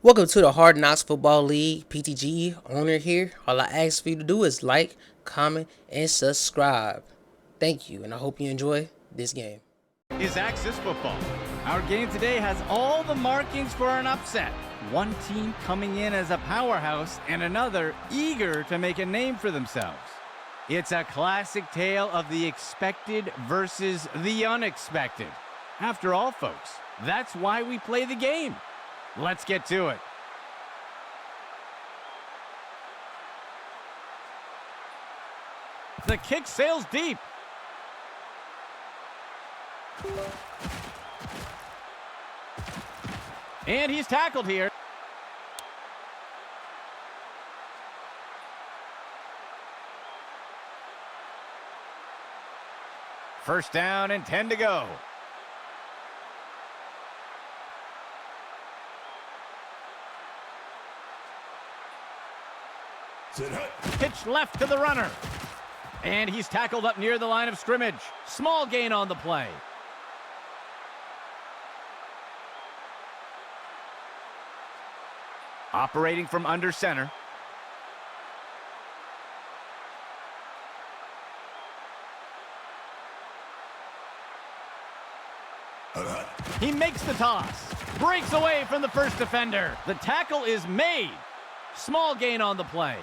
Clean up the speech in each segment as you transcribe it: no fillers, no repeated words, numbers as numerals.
Welcome to the Hard Knocks Football League, PTGE owner here. All I ask for you to do is like, comment, and subscribe. Thank you, and I hope you enjoy this game. Is Axis Football. Our game today has all the markings for an upset. One team coming in as a powerhouse and another eager to make a name for themselves. It's a classic tale of the expected versus the unexpected. After all, folks, that's why we play the game. Let's get to it. The kick sails deep. And he's tackled here. First down and 10 to go. Pitch left to the runner. And he's tackled up near the line of scrimmage. Small gain on the play. Operating from under center. He makes the toss. Breaks away from the first defender. The tackle is made. Small gain on the play.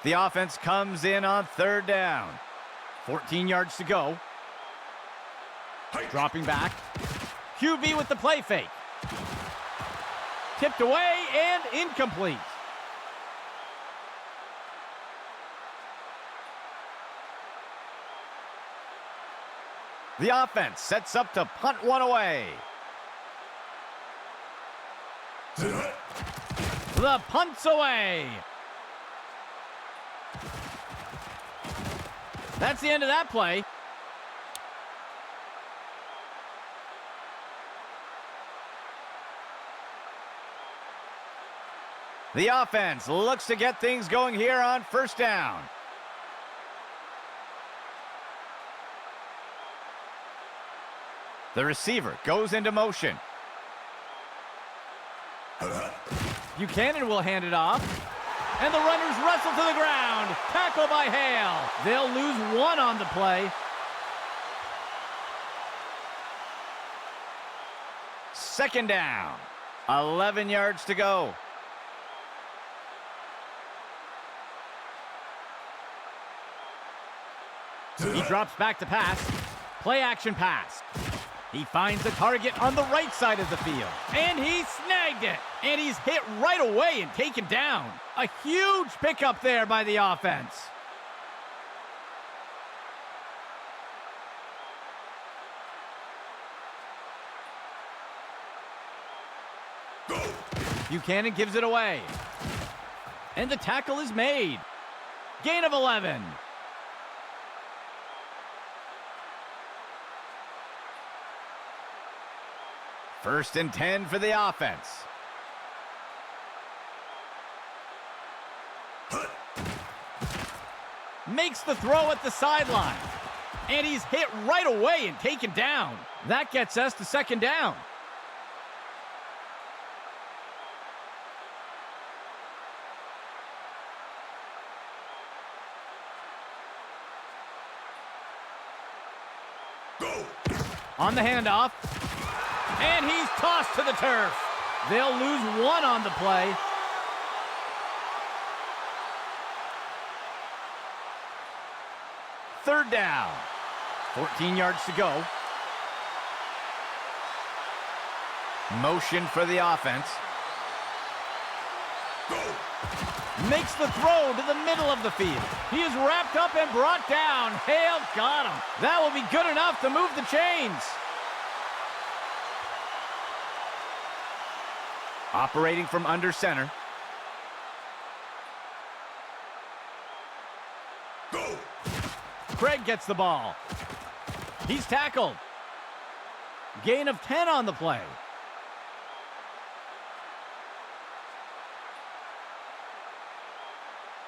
The offense comes in on third down. 14 yards to go. Dropping back. QB with the play fake. Tipped away and incomplete. The offense sets up to punt one away. The punt's away. That's the end of that play. The offense looks to get things going here on first down. The receiver goes into motion. Buchanan will hand it off. And the runners wrestle to the ground. Tackle by Hale. They'll lose one on the play. Second down. 11 yards to go. He drops back to pass. Play action pass. He finds the target on the right side of the field. And he snagged it. And he's hit right away and taken down. A huge pickup there by the offense. Buchanan gives it away. And the tackle is made. Gain of 11. First and 10 for the offense. Makes the throw at the sideline. And he's hit right away and taken down. That gets us to second down. On the handoff. And he's tossed to the turf. They'll lose one on the play. Third down. 14 yards to go. Motion for the offense. Makes the throw to the middle of the field. He is wrapped up and brought down. Hale got him. That will be good enough to move the chains. Operating from under center. Craig gets the ball. He's tackled. Gain of 10 on the play.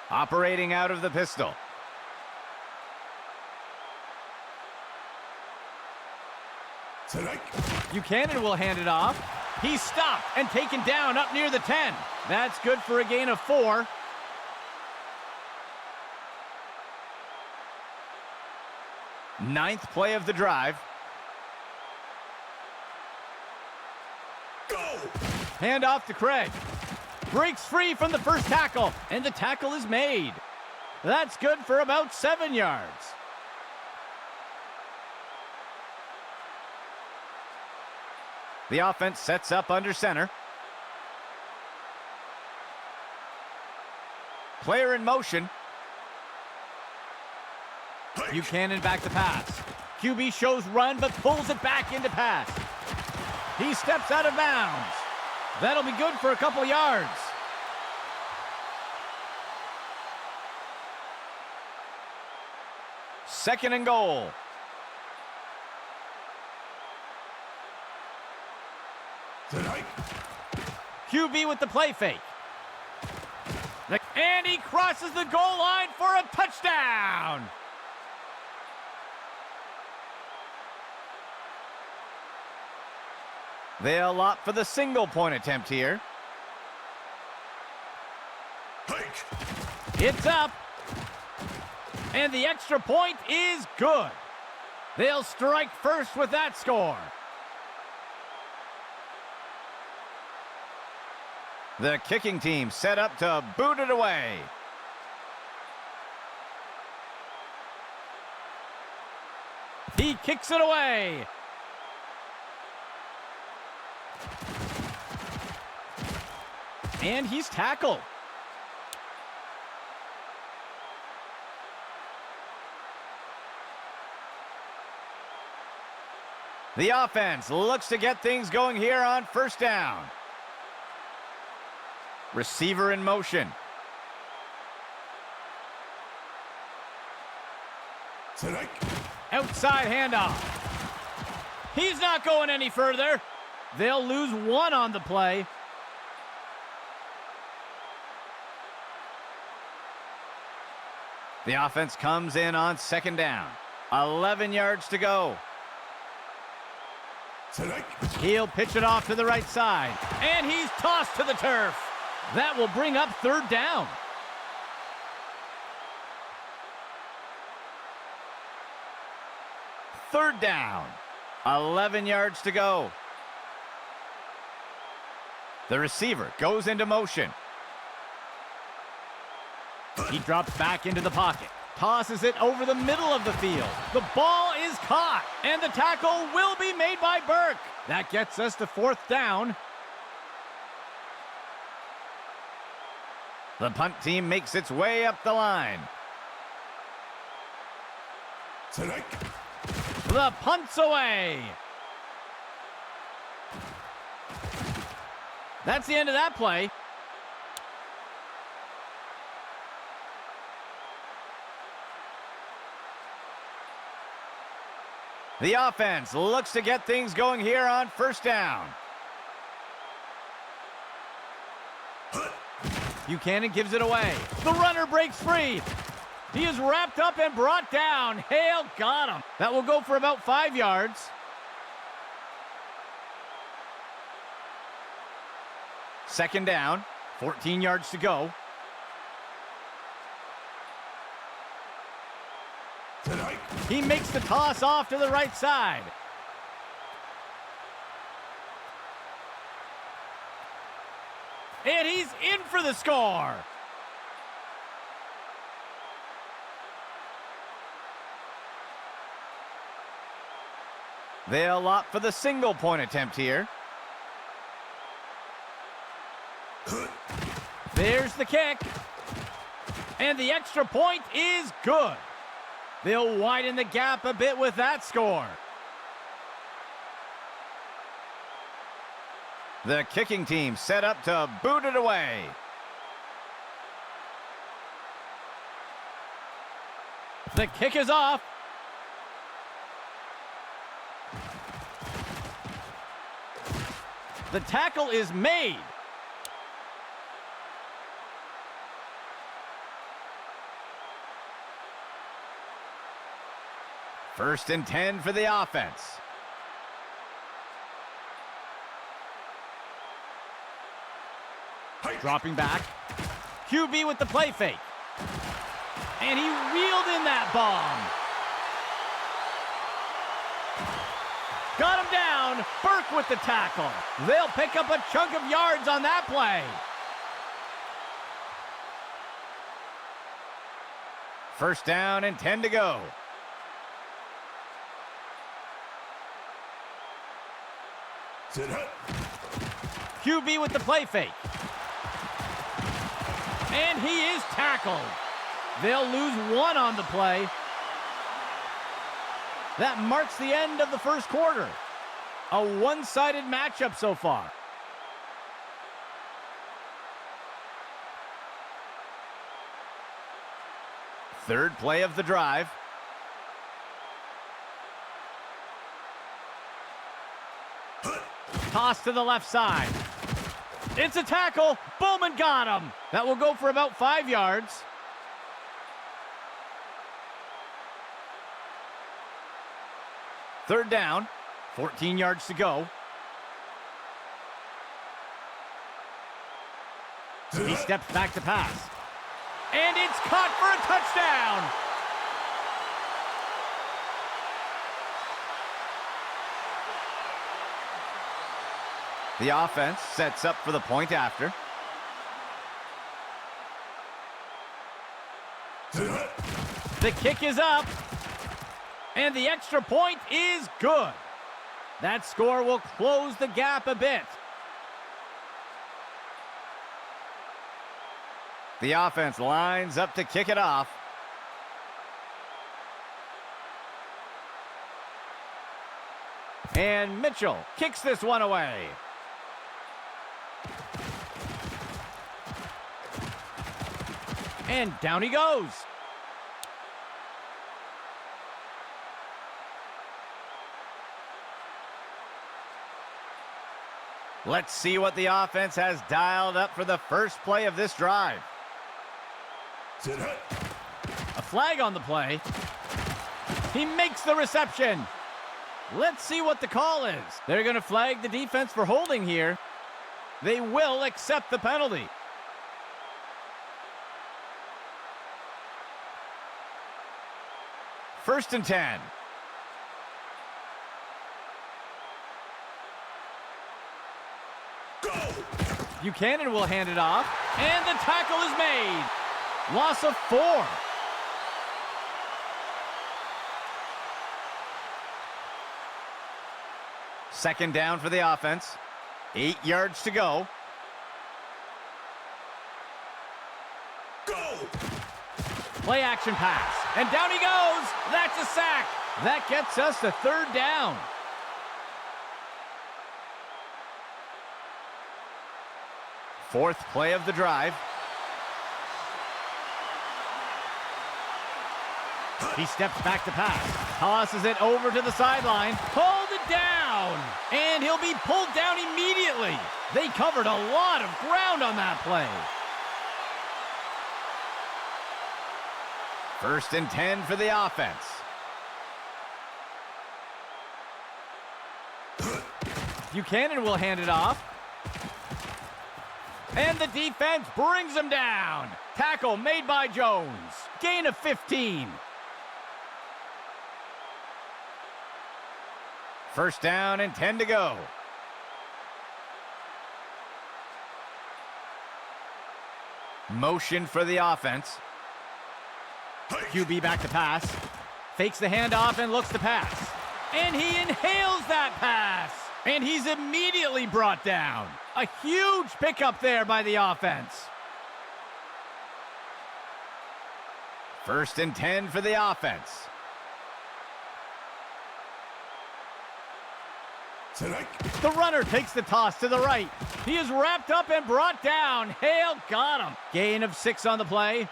Operating out of the pistol. Buchanan will hand it off. He's stopped and taken down up near the 10. That's good for a gain of 4. Ninth play of the drive. Go! Hand off to Craig. Breaks free from the first tackle, and the tackle is made. That's good for about 7 yards. The offense sets up under center. Player in motion. Buchanan back to pass. QB shows run, but pulls it back into pass. He steps out of bounds. That'll be good for a couple yards. Second and goal. QB with the play fake. And he crosses the goal line for a touchdown. They'll opt for the single point attempt here. It's up. And the extra point is good. They'll strike first with that score. The kicking team set up to boot it away. He kicks it away. And he's tackled. The offense looks to get things going here on first down. Receiver in motion. Outside handoff. He's not going any further. They'll lose 1 on the play. The offense comes in on second down. 11 yards to go. He'll pitch it off to the right side. And he's tossed to the turf. That will bring up third down. Third down. 11 yards to go. The receiver goes into motion. He drops back into the pocket. Tosses it over the middle of the field. The ball is caught, and the tackle will be made by Burke. That gets us to fourth down. The punt team makes its way up the line. The punt's away. That's the end of that play. The offense looks to get things going here on first down. Buchanan gives it away. The runner breaks free. He is wrapped up and brought down. Hale got him. That will go for about 5 yards. Second down, 14 yards to go. He makes the toss off to the right side. And he's in for the score. They'll opt for the single point attempt here. There's the kick. And the extra point is good. They'll widen the gap a bit with that score. The kicking team set up to boot it away. The kick is off. The tackle is made. First and 10 for the offense. Dropping back. QB with the play fake. And he reeled in that bomb. Got him down. Burke with the tackle. They'll pick up a chunk of yards on that play. First down and 10 to go. QB with the play fake. And he is tackled. They'll lose one on the play. That marks the end of the first quarter. A one-sided matchup so far. Third play of the drive. Toss to the left side. It's a tackle. Bowman got him. That will go for about 5 yards. Third down, 14 yards to go. He steps back to pass. And it's caught for a touchdown. The offense sets up for the point after. The kick is up. And the extra point is good. That score will close the gap a bit. The offense lines up to kick it off. And Mitchell kicks this one away. And down he goes. Let's see what the offense has dialed up for the first play of this drive. A flag on the play. He makes the reception. Let's see what the call is. They're going to flag the defense for holding here. They will accept the penalty. First and 10. Buchanan will hand it off, and the tackle is made. Loss of 4. Second down for the offense. 8 yards to go. Play action pass, and down he goes. That's a sack. That gets us to third down. Fourth play of the drive. He steps back to pass. Tosses it over to the sideline. Pulled it down. And he'll be pulled down immediately. They covered a lot of ground on that play. First and 10 for the offense. Buchanan will hand it off. And the defense brings him down. Tackle made by Jones. Gain of 15. First down and 10 to go. Motion for the offense. QB back to pass. Fakes the handoff and looks to pass. And he inhales that pass. And he's immediately brought down. A huge pickup there by the offense. First and 10 for the offense. The runner takes the toss to the right. He is wrapped up and brought down. Hale got him. Gain of 6 on the play.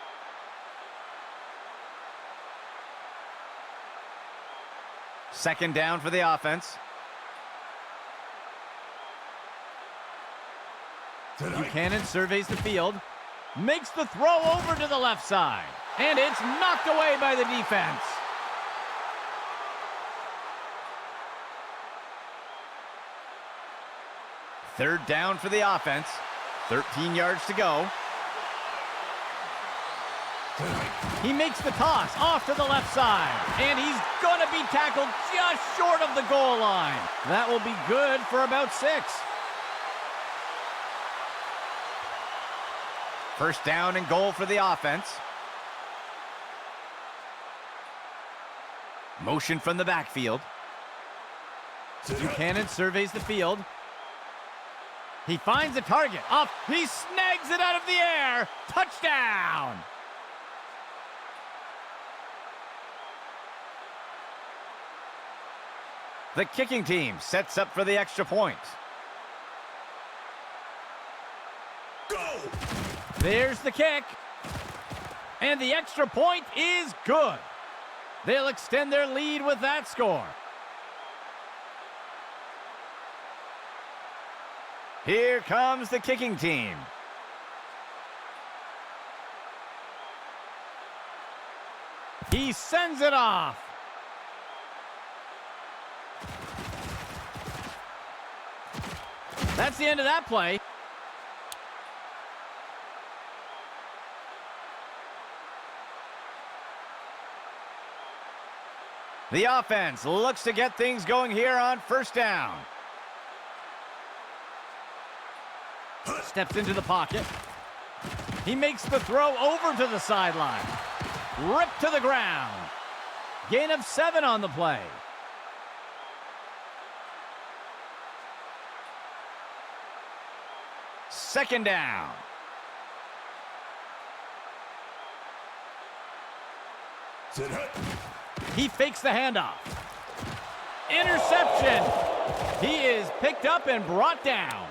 Second down for the offense. Buchanan surveys the field, makes the throw over to the left side, and it's knocked away by the defense. Third down for the offense. 13 yards to go. He makes the toss off to the left side, and he's going to be tackled just short of the goal line. That will be good for about 6. First down and goal for the offense. Motion from the backfield. Buchanan surveys the field. He finds a target. Up. He snags it out of the air. Touchdown! The kicking team sets up for the extra point. Go! There's the kick. And the extra point is good. They'll extend their lead with that score. Here comes the kicking team. He sends it off. That's the end of that play. The offense looks to get things going here on first down. Steps into the pocket. He makes the throw over to the sideline. Ripped to the ground. Gain of 7 on the play. Second down. He fakes the handoff. Interception. He is picked up and brought down.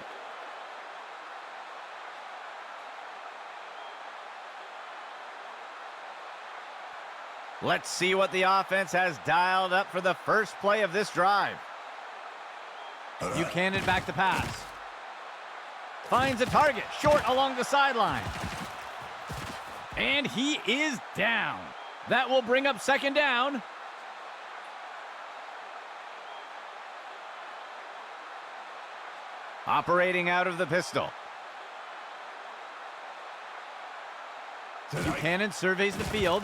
Let's see what the offense has dialed up for the first play of this drive. Buchanan back to pass. Finds a target short along the sideline. And he is down. That will bring up second down. Operating out of the pistol. Buchanan surveys the field.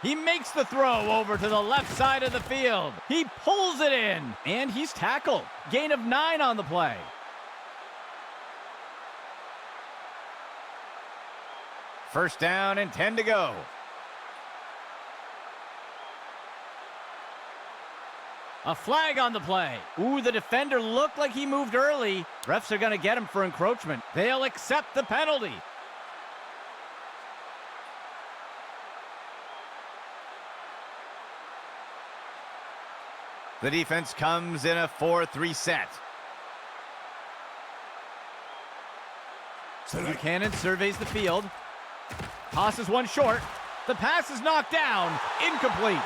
He makes the throw over to the left side of the field. He pulls it in, and he's tackled. Gain of 9 on the play. First down and 10 to go. A flag on the play. Ooh, the defender looked like he moved early. Refs are going to get him for encroachment. They'll accept the penalty. The defense comes in a 4-3 set. Buchanan surveys the field. Tosses one short. The pass is knocked down. Incomplete.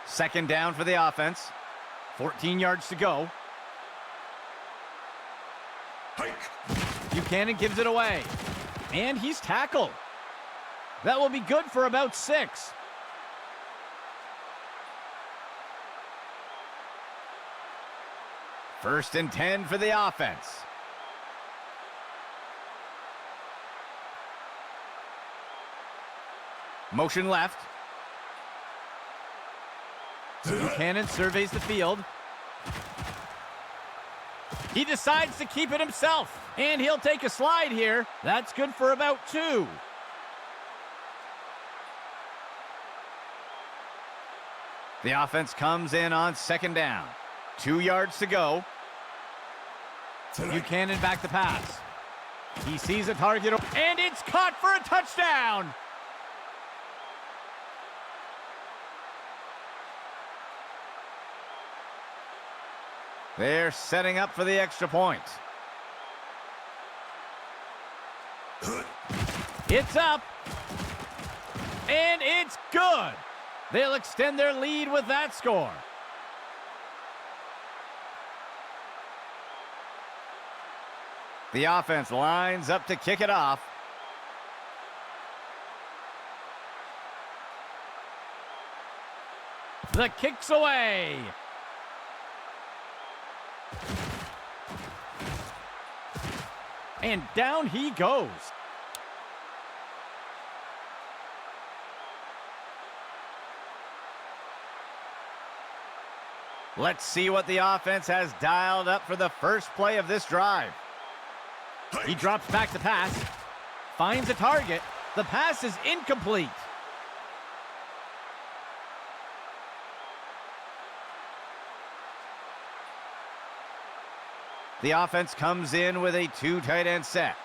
Second down for the offense. 14 yards to go. Buchanan gives it away. And he's tackled. That will be good for about 6. First and 10 for the offense. Motion left. Buchanan surveys the field. He decides to keep it himself, and he'll take a slide here. That's good for about 2. The offense comes in on second down. 2 yards to go. Buchanan back to pass. He sees a target, and it's caught for a touchdown. They're setting up for the extra point. It's up. And it's good. They'll extend their lead with that score. The offense lines up to kick it off. The kick's away. And down he goes. Let's see what the offense has dialed up for the first play of this drive. He drops back to pass, finds a target. The pass is incomplete. The offense comes in with a 2 tight end set.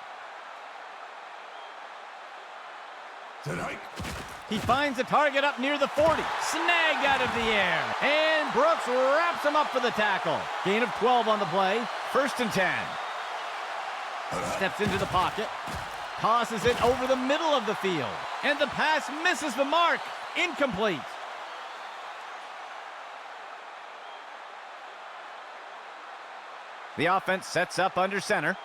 He finds a target up near the 40. Snagged out of the air. And Brooks wraps him up for the tackle. Gain of 12 on the play. 1st and 10. Steps into the pocket. Tosses it over the middle of the field. And the pass misses the mark. Incomplete. The offense sets up under center.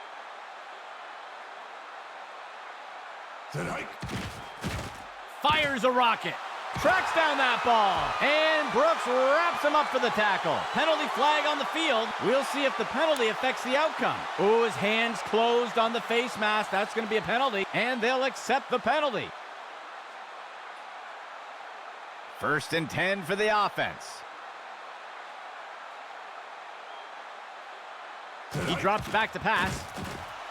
Fires a rocket. Tracks down that ball. And Brooks wraps him up for the tackle. Penalty flag on the field. We'll see if the penalty affects the outcome. Oh, his hands closed on the face mask. That's going to be a penalty. And they'll accept the penalty. 1st and 10 for the offense. He drops back to pass.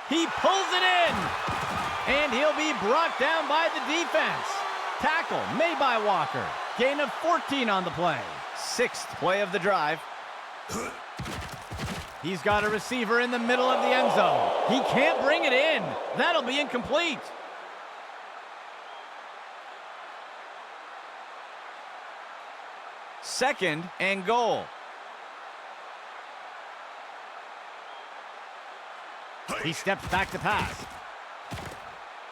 He pulls it in. And he'll be brought down by the defense. Tackle made by Walker. Gain of 14 on the play. 6th play of the drive. He's got a receiver in the middle of the end zone. He can't bring it in. That'll be incomplete. Second and goal. He steps back to pass.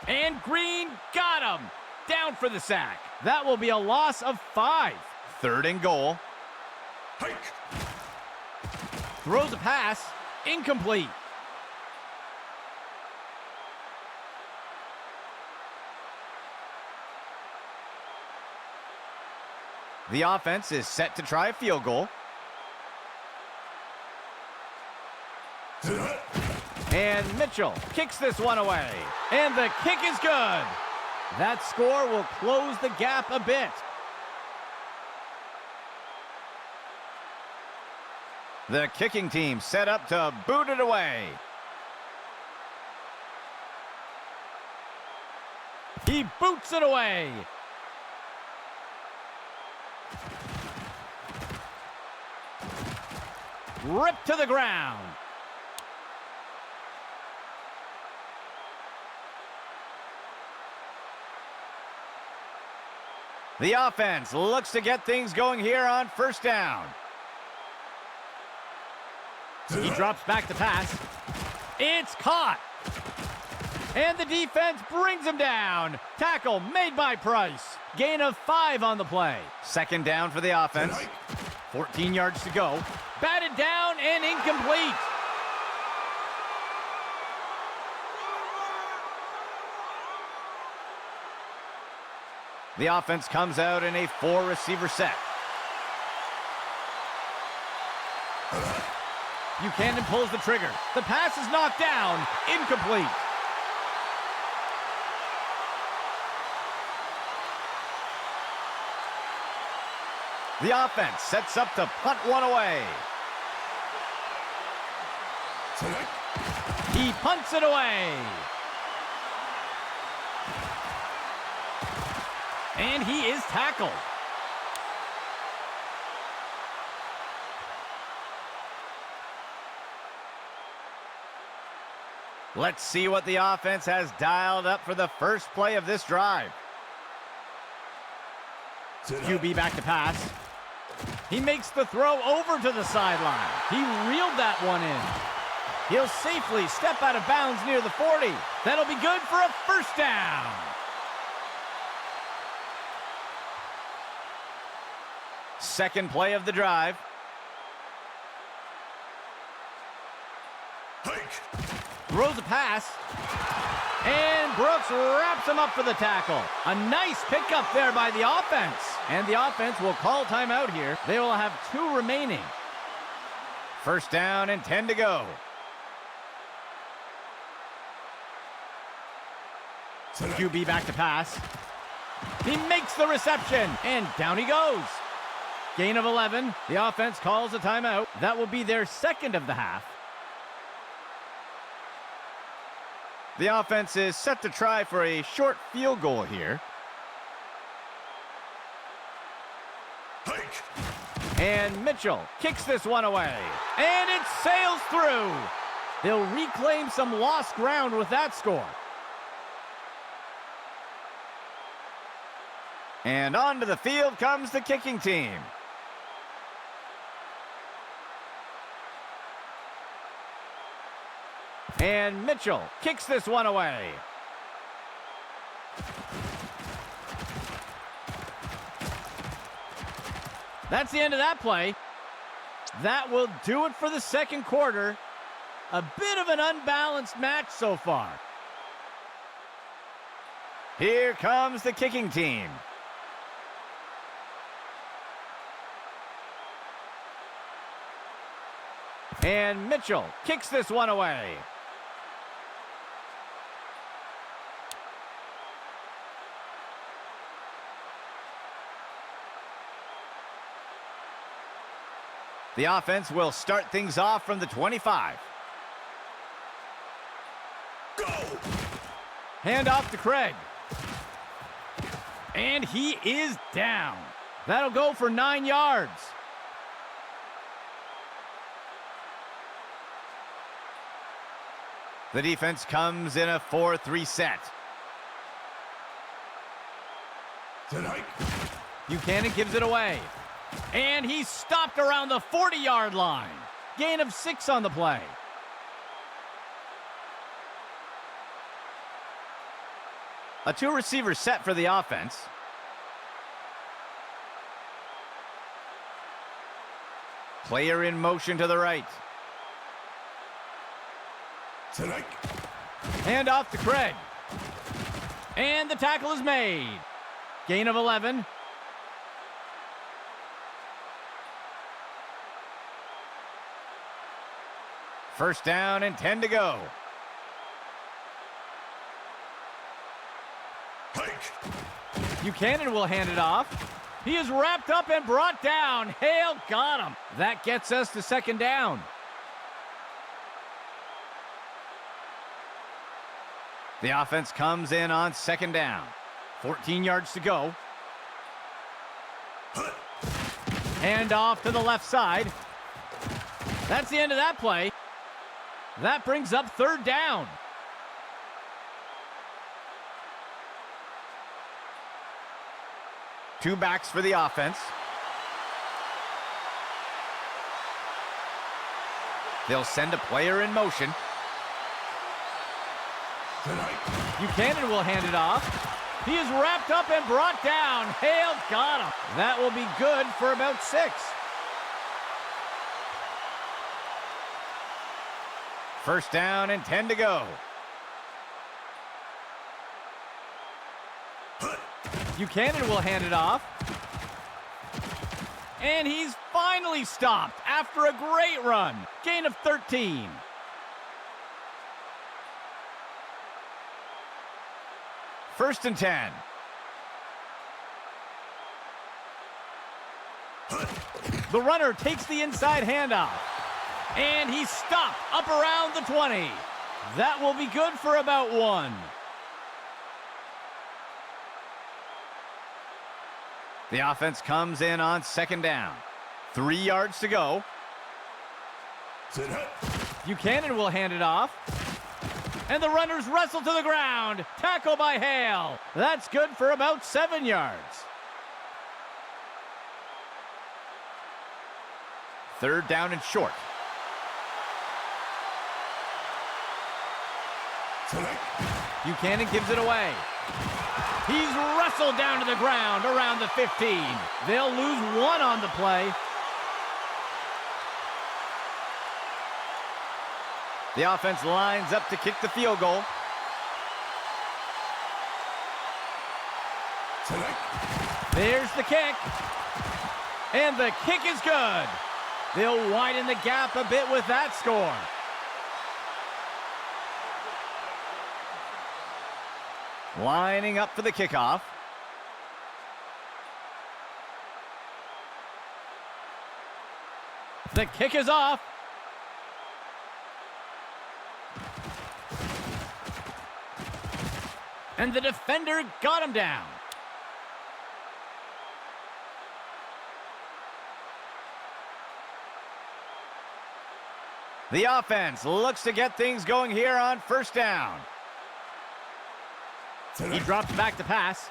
And Green got him. Down for the sack. That will be a loss of 5. 3rd and goal. Throws a pass. Incomplete. The offense is set to try a field goal. And Mitchell kicks this one away. And the kick is good. That score will close the gap a bit. The kicking team set up to boot it away. He boots it away. Ripped to the ground. The offense looks to get things going here on 1st down. He drops back to pass. It's caught. And the defense brings him down. Tackle made by Price. Gain of 5 on the play. 2nd down for the offense. 14 yards to go. Batted down and incomplete. The offense comes out in a 4-receiver set. Buchanan pulls the trigger. The pass is knocked down. Incomplete. The offense sets up to punt one away. He punts it away. And he is tackled. Let's see what the offense has dialed up for the first play of this drive. QB back to pass. He makes the throw over to the sideline. He reeled that one in. He'll safely step out of bounds near the 40. That'll be good for a 1st down. Second play of the drive. Throws a pass. And Brooks wraps him up for the tackle. A nice pickup there by the offense. And the offense will call timeout here. They will have 2 remaining. First down and 10 to go. QB back to pass. He makes the reception, and down he goes. Gain of 11. The offense calls a timeout. That will be their second of the half. The offense is set to try for a short field goal here. And Mitchell kicks this one away. And it sails through. They'll reclaim some lost ground with that score. And onto the field comes the kicking team. And Mitchell kicks this one away. That's the end of that play. That will do it for the second quarter. A bit of an unbalanced match so far. Here comes the kicking team. And Mitchell kicks this one away. The offense will start things off from the 25. Go! Hand off to Craig. And he is down. That'll go for 9 yards. The defense comes in a 4-3 set. Buchanan gives it away. And he's stopped around the 40-yard line. Gain of 6 on the play. A 2-receiver set for the offense. Player in motion to the right. Hand off to Craig. And the tackle is made. Gain of 11. First down and 10 to go. Buchanan will hand it off. He is wrapped up and brought down. Hale got him. That gets us to second down. The offense comes in on second down. 14 yards to go. Hand off to the left side. That's the end of that play. That brings up third down. Two backs for the offense. They'll send a player in motion. Buchanan will hand it off. He is wrapped up and brought down. Hale got him. That will be good for about 6. First down and 10 to go. Buchanan will hand it off. And he's finally stopped after a great run. Gain of 13. First and 10. The runner takes the inside handoff. And he's stopped up around the 20. That will be good for about 1. The offense comes in on second down. 3 yards to go. Buchanan will hand it off. And the runners wrestle to the ground. Tackle by Hale. That's good for about 7 yards. Third down and short. Buchanan gives it away. He's wrestled down to the ground around the 15. They'll lose 1 on the play. The offense lines up to kick the field goal. There's the kick. And the kick is good. They'll widen the gap a bit with that score. Lining up for the kickoff. The kick is off. And the defender got him down. The offense looks to get things going here on first down. He drops back to pass.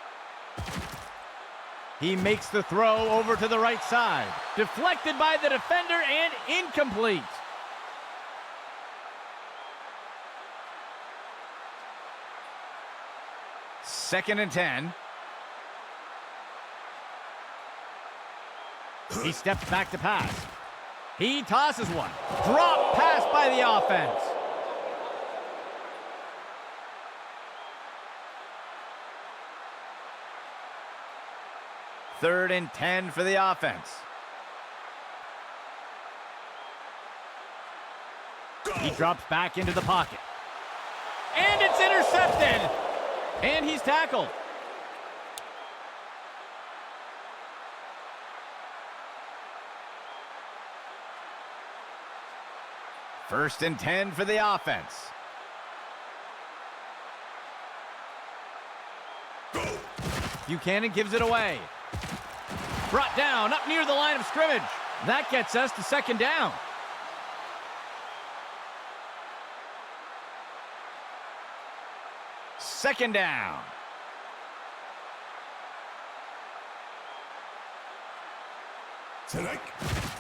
He makes the throw over to the right side. Deflected by the defender and incomplete. Second and 10. He steps back to pass. He tosses one. Drop pass by the offense. Third and 10 for the offense. He drops back into the pocket. And it's intercepted. And he's tackled. First and 10 for the offense. Buchanan gives it away. Brought down up near the line of scrimmage. That gets us to second down. Second down.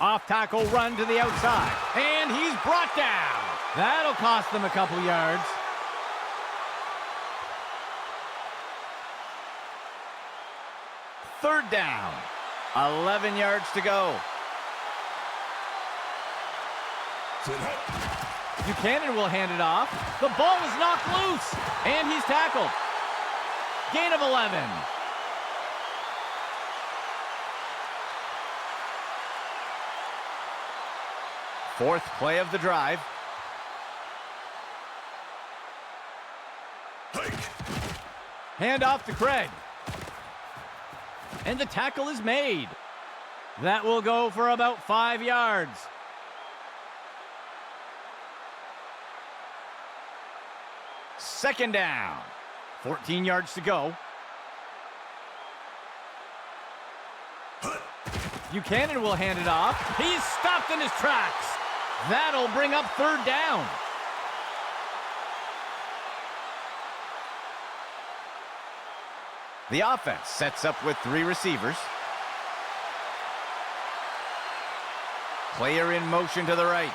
Off tackle run to the outside. And he's brought down. That'll cost them a couple yards. Third down. 11 yards to go. Buchanan will hand it off. The ball is knocked loose. And he's tackled. Gain of 11. Fourth play of the drive. Hand off to Craig. And the tackle is made. That will go for about 5 yards. Second down. 14 yards to go. Buchanan will hand it off. He's stopped in his tracks. That'll bring up third down. The offense sets up with 3 receivers. Player in motion to the right.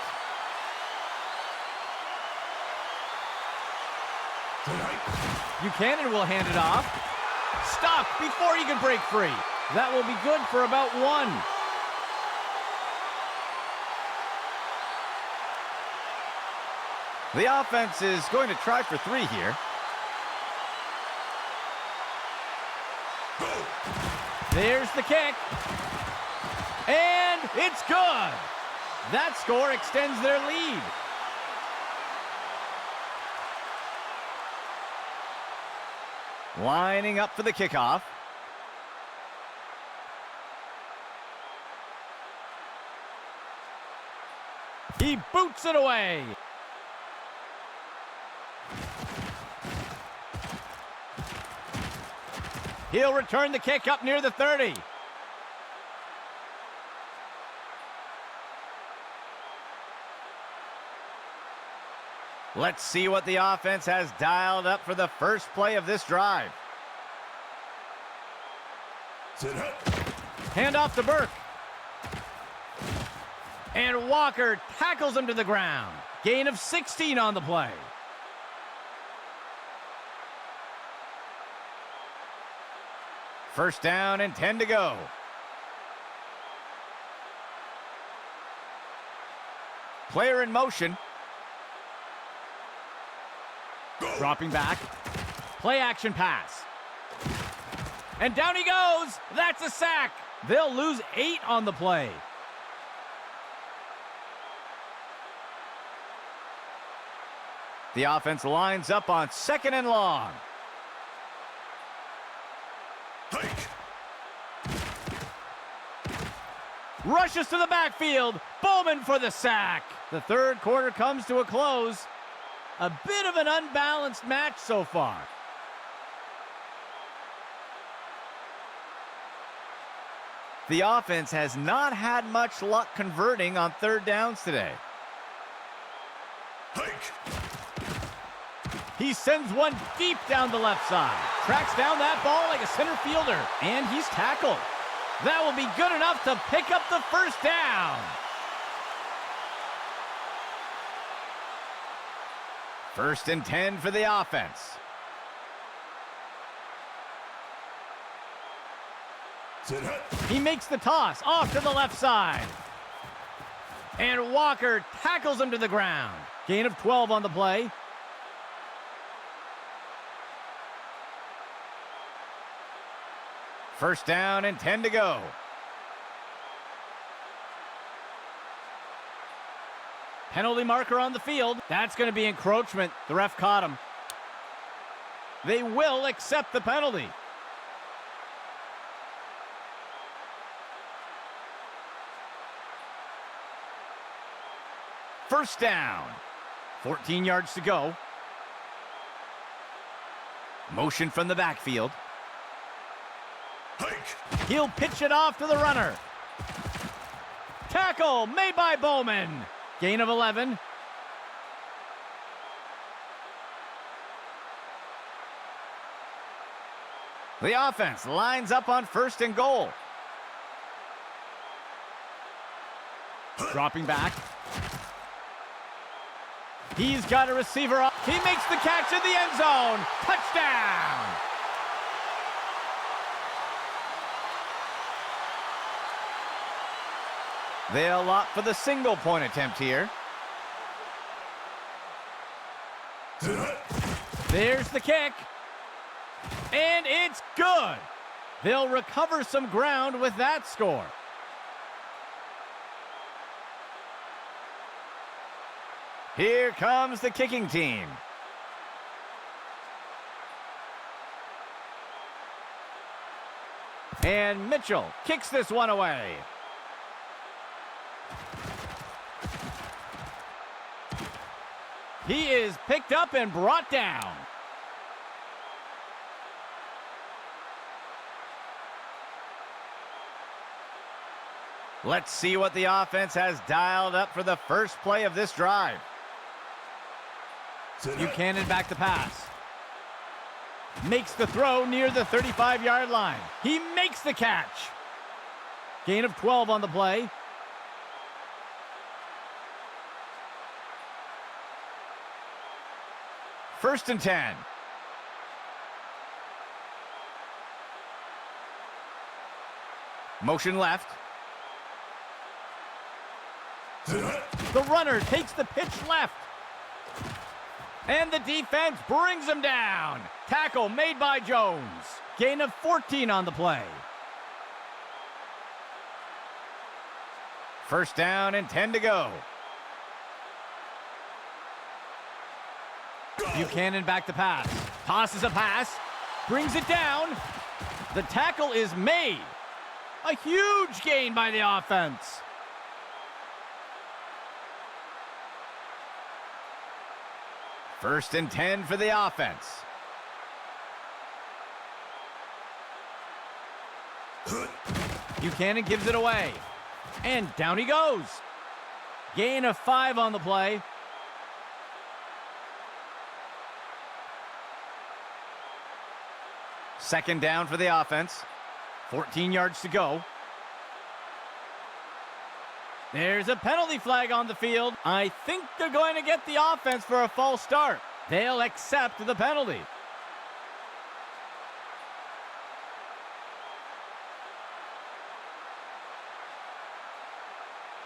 Buchanan will hand it off. Stopped before he can break free. That will be good for about 1. The offense is going to try for 3 here. There's the kick. And it's good. That score extends their lead. Lining up for the kickoff. He boots it away. He'll return the kick up near the 30. Let's see what the offense has dialed up for the first play of this drive. Hand off to Burke. And Walker tackles him to the ground. Gain of 16 on the play. First down and 10 to go. Player in motion. Dropping back. Play action pass. And down he goes. That's a sack. They'll lose 8 on the play. The offense lines up on 2nd and long. Rushes to the backfield. Bowman for the sack. The third quarter comes to a close. A bit of an unbalanced match so far. The offense has not had much luck converting on 3rd downs today. He sends one deep down the left side. Tracks down that ball like a center fielder. And he's tackled. That will be good enough to pick up the 1st down. 1st and 10 for the offense. He makes the toss off to the left side. And Walker tackles him to the ground. Gain of 12 on the play. First down and 10 to go. Penalty marker on the field. That's going to be encroachment. The ref caught him. They will accept the penalty. First down. 14 yards to go. Motion from the backfield. He'll pitch it off to the runner. Tackle made by Bowman. Gain of 11. The offense lines up on 1st and goal. Dropping back. He's got a receiver up. He makes the catch in the end zone. Touchdown! They'll opt for the single point attempt here. There's the kick. And it's good. They'll recover some ground with that score. Here comes the kicking team. And Mitchell kicks this one away. He is picked up and brought down. Let's see what the offense has dialed up for the first play of this drive. Buchanan back to pass. Makes the throw near the 35-yard line. He makes the catch. Gain of 12 on the play. First and 10. Motion left. The runner takes the pitch left. And the defense brings him down. Tackle made by Jones. Gain of 14 on the play. First down and 10 to go. Buchanan back to pass. Tosses a pass. Brings it down. The tackle is made. A huge gain by the offense. First and 10 for the offense. Buchanan gives it away. And down he goes. Gain of 5 on the play. Second down for the offense. 14 yards to go. There's a penalty flag on the field. I think they're going to get the offense for a false start. They'll accept the penalty.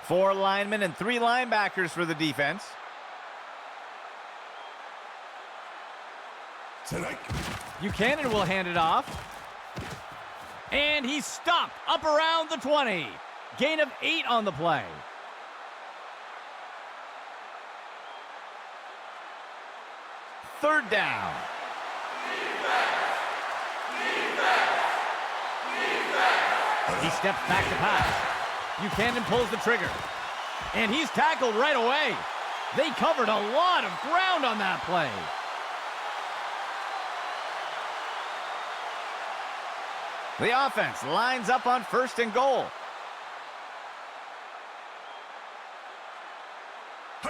Four linemen and 3 linebackers for the defense. Buchanan will hand it off. And he's stopped up around the 20. Gain of 8 on the play. Third down. He steps back to pass. Buchanan pulls the trigger. And he's tackled right away. They covered a lot of ground on that play. The offense lines up on 1st and goal.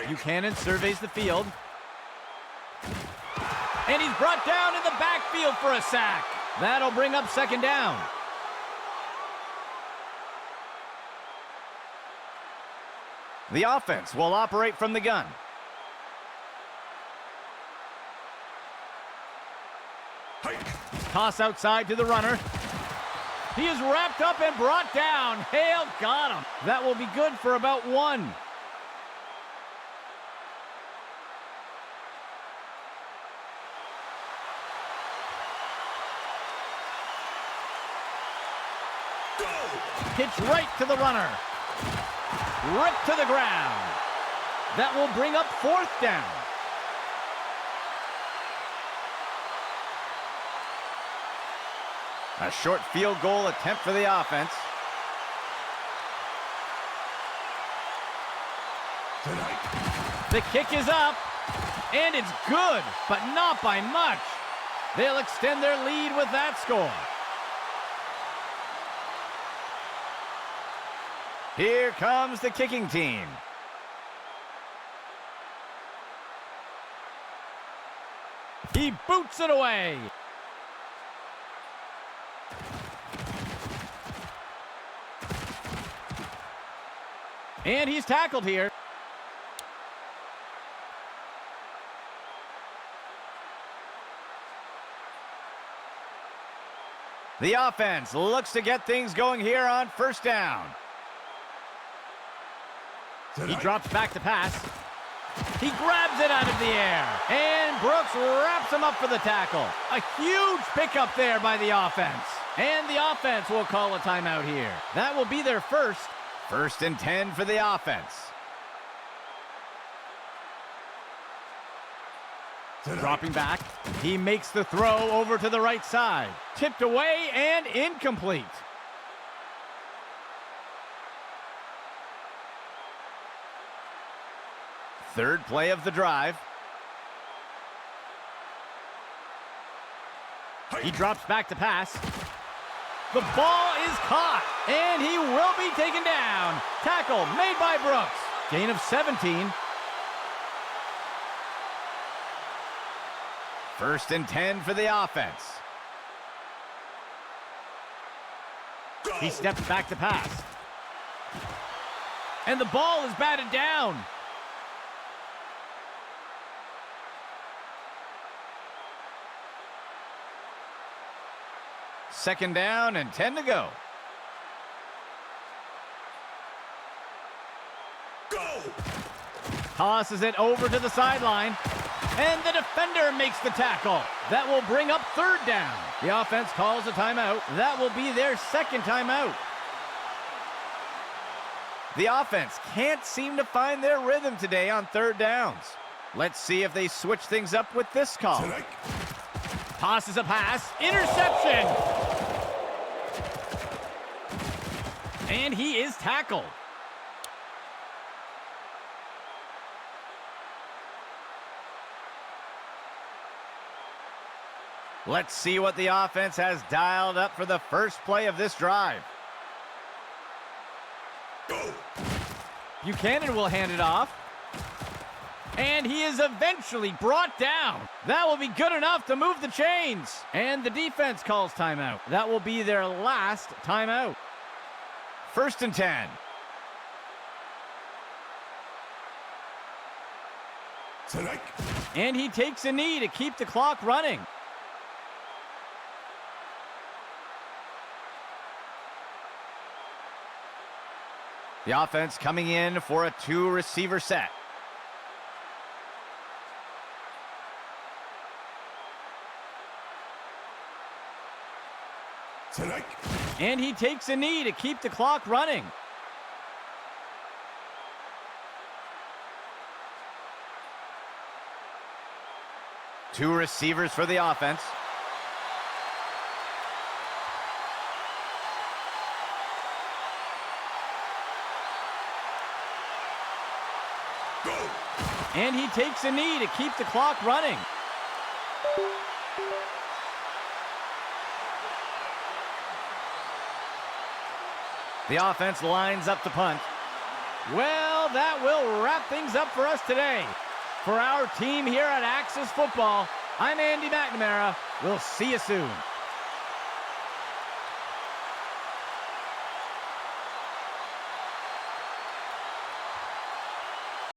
Buchanan surveys the field. And he's brought down in the backfield for a sack. That'll bring up 2nd down. The offense will operate from the gun. Toss outside to the runner. He is wrapped up and brought down. Hale got him. That will be good for about 1. Pitch right to the runner. Ripped to the ground. That will bring up 4th down. A short field goal attempt for the offense. The kick is up, and it's good, but not by much. They'll extend their lead with that score. Here comes the kicking team. He boots it away. And he's tackled here. The offense looks to get things going here on 1st down. He drops back to pass. He grabs it out of the air. And Brooks wraps him up for the tackle. A huge pickup there by the offense. And the offense will call a timeout here. That will be their first. 1st and 10 for the offense. Dropping back. He makes the throw over to the right side. Tipped away and incomplete. Third play of the drive. He drops back to pass. The ball is caught, and he will be taken down. Tackle made by Brooks. Gain of 17. 1st and 10 for the offense. He steps back to pass. And the ball is batted down. Second down and 10 to go. Tosses it over to the sideline. And the defender makes the tackle. That will bring up 3rd down. The offense calls a timeout. That will be their 2nd timeout. The offense can't seem to find their rhythm today on 3rd downs. Let's see if they switch things up with this call. Tosses a pass. Interception. And he is tackled. Let's see what the offense has dialed up for the first play of this drive. Buchanan will hand it off. And he is eventually brought down. That will be good enough to move the chains. And the defense calls timeout. That will be their last timeout. 1st and 10. And he takes a knee to keep the clock running. The offense coming in for a 2-receiver set. And he takes a knee to keep the clock running. Two receivers for the offense. And he takes a knee to keep the clock running. The offense lines up to punt. Well, that will wrap things up for us today. For our team here at Axis Football, I'm Andy McNamara. We'll see you soon.